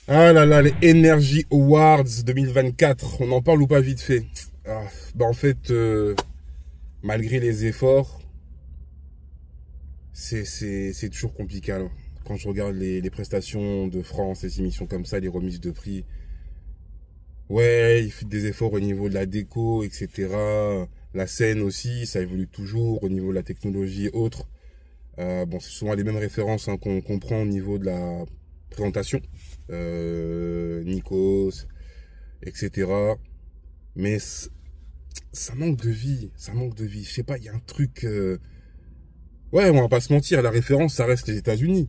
Ah là là, les Energy Awards 2024, on en parle ou pas vite fait? En fait, malgré les efforts, c'est toujours compliqué, hein. Quand je regarde les prestations de France, les émissions comme ça, les remises de prix, ouais, il fait des efforts au niveau de la déco, etc. La scène aussi, ça évolue toujours au niveau de la technologie et autres. Bon, c'est souvent les mêmes références, hein, qu'on comprend au niveau de la présentation. Nikos, etc. Mais ça manque de vie, ça manque de vie. Je sais pas, il y a un truc... Ouais, on va pas se mentir, la référence, ça reste les États-Unis.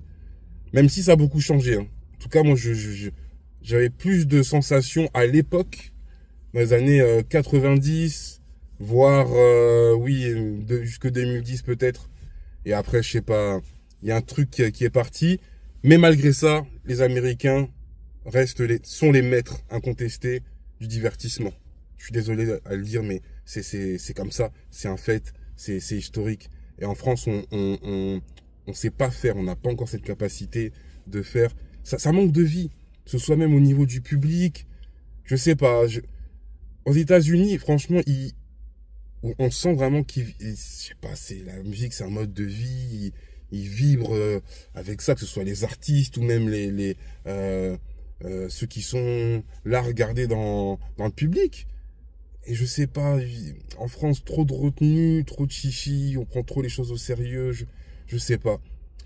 Même si ça a beaucoup changé, hein. En tout cas, moi, j'avais plus de sensations à l'époque, dans les années 90, voire, oui, jusque 2010 peut-être. Et après, je sais pas, il y a un truc qui est parti. Mais malgré ça, les Américains sont les maîtres incontestés du divertissement. Je suis désolé à le dire, mais c'est comme ça. C'est un fait, c'est historique. Et en France, on sait pas faire. On n'a pas encore cette capacité de faire. Ça manque de vie. Que ce soit même au niveau du public. Je sais pas. Aux États-Unis, franchement, on sent vraiment je sais pas, la musique, c'est un mode de vie. Ils vibrent avec ça, que ce soit les artistes ou même ceux qui sont là regardés dans le public. Et je sais pas, en France, trop de retenue, trop de chichi, on prend trop les choses au sérieux, je sais pas.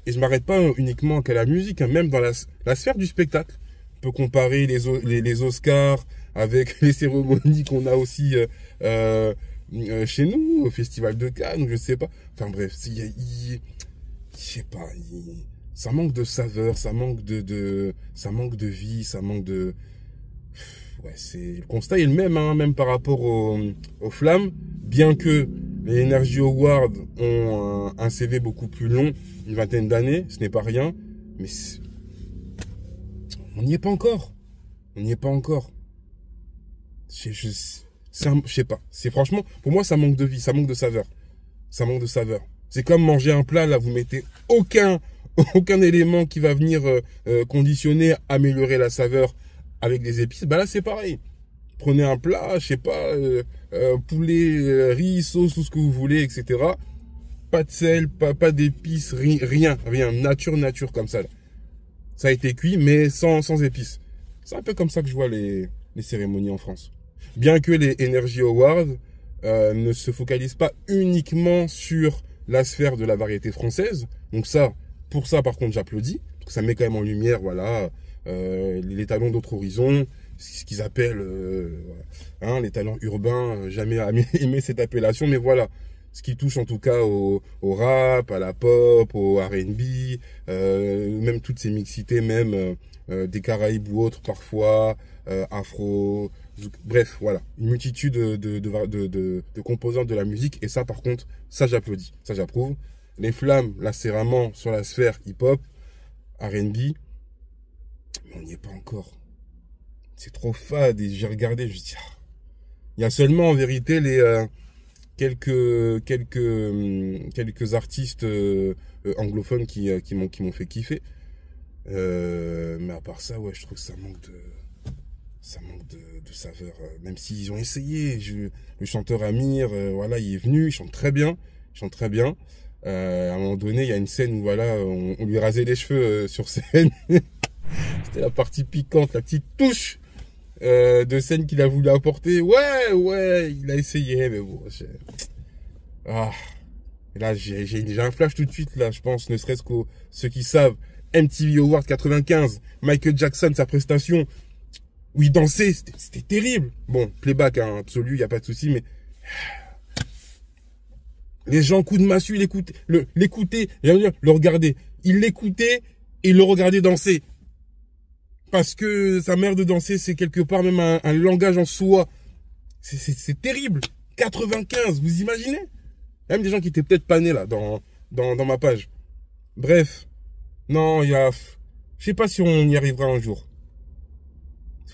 Et je m'arrête pas uniquement qu'à la musique, hein, même dans la sphère du spectacle. On peut comparer les Oscars avec les cérémonies qu'on a aussi chez nous, au Festival de Cannes, je sais pas. Enfin bref, je sais pas, ça manque de saveur, ça manque de vie, ça manque de... Ouais, le constat est le même, hein, même par rapport aux flammes, bien que les Energy Awards ont un CV beaucoup plus long, une vingtaine d'années, ce n'est pas rien, mais on n'y est pas encore. On n'y est pas encore. Je sais pas. C'est franchement, pour moi, ça manque de vie, ça manque de saveur. Ça manque de saveur. C'est comme manger un plat, là, vous mettez aucun élément qui va venir conditionner, améliorer la saveur avec des épices. Bah là, c'est pareil. Prenez un plat, je sais pas, poulet, riz, sauce, tout ce que vous voulez, etc. Pas de sel, pas d'épices, rien. Nature comme ça, là. Ça a été cuit, mais sans épices. C'est un peu comme ça que je vois les cérémonies en France. Bien que les Energy Awards ne se focalisent pas uniquement sur la sphère de la variété française. Donc pour ça, par contre, j'applaudis. Ça met quand même en lumière, voilà, les talents d'autres horizons, ce qu'ils appellent les talents urbains. Jamais aimé cette appellation, mais voilà. Ce qui touche en tout cas au rap, à la pop, au R&B, même toutes ces mixités, même des Caraïbes ou autres parfois, afro, bref, voilà, une multitude de composantes de la musique. Et ça, par contre, ça j'applaudis, ça j'approuve. Les flammes, là c'est vraiment sur la sphère hip-hop, R&B, mais on n'y est pas encore. C'est trop fade. Et j'ai regardé, je me dis, il y a seulement en vérité quelques artistes anglophones qui m'ont fait kiffer. Mais à part ça, ouais, je trouve que ça manque de saveur. Même s'ils ont essayé. Le chanteur Amir, voilà, il est venu, il chante très bien. À un moment donné, il y a une scène où voilà, on lui rasait les cheveux sur scène. C'était la partie piquante, la petite touche de scène qu'il a voulu apporter. Ouais, il a essayé, mais bon. Et là, j'ai un flash tout de suite, là, je pense, ne serait-ce que ceux qui savent. MTV Awards 95, Michael Jackson, sa prestation, où il dansait, c'était terrible. Bon, playback, hein, absolu, il n'y a pas de souci, mais les gens, coup de massue, l'écoutaient, le regardaient. Il l'écoutait et il le regardait danser. Parce que sa mère de danser, c'est quelque part même un langage en soi. C'est terrible. 95, vous imaginez? Même des gens qui étaient peut-être pas nés là, dans ma page. Bref. Non, je sais pas si on y arrivera un jour.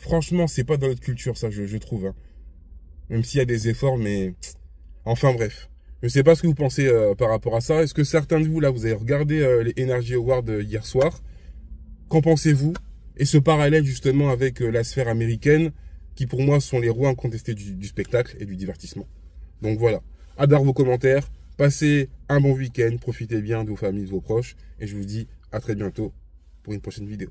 Franchement, c'est pas dans notre culture, ça, je trouve, hein. Même s'il y a des efforts, mais... Enfin, bref. Je sais pas ce que vous pensez par rapport à ça. Est-ce que certains de vous, là, vous avez regardé les Energy Awards hier soir? Qu'en pensez-vous? Et ce parallèle justement avec la sphère américaine, qui pour moi sont les rois incontestés du spectacle et du divertissement. Donc voilà, adore vos commentaires, passez un bon week-end, profitez bien de vos familles, de vos proches, et je vous dis à très bientôt pour une prochaine vidéo.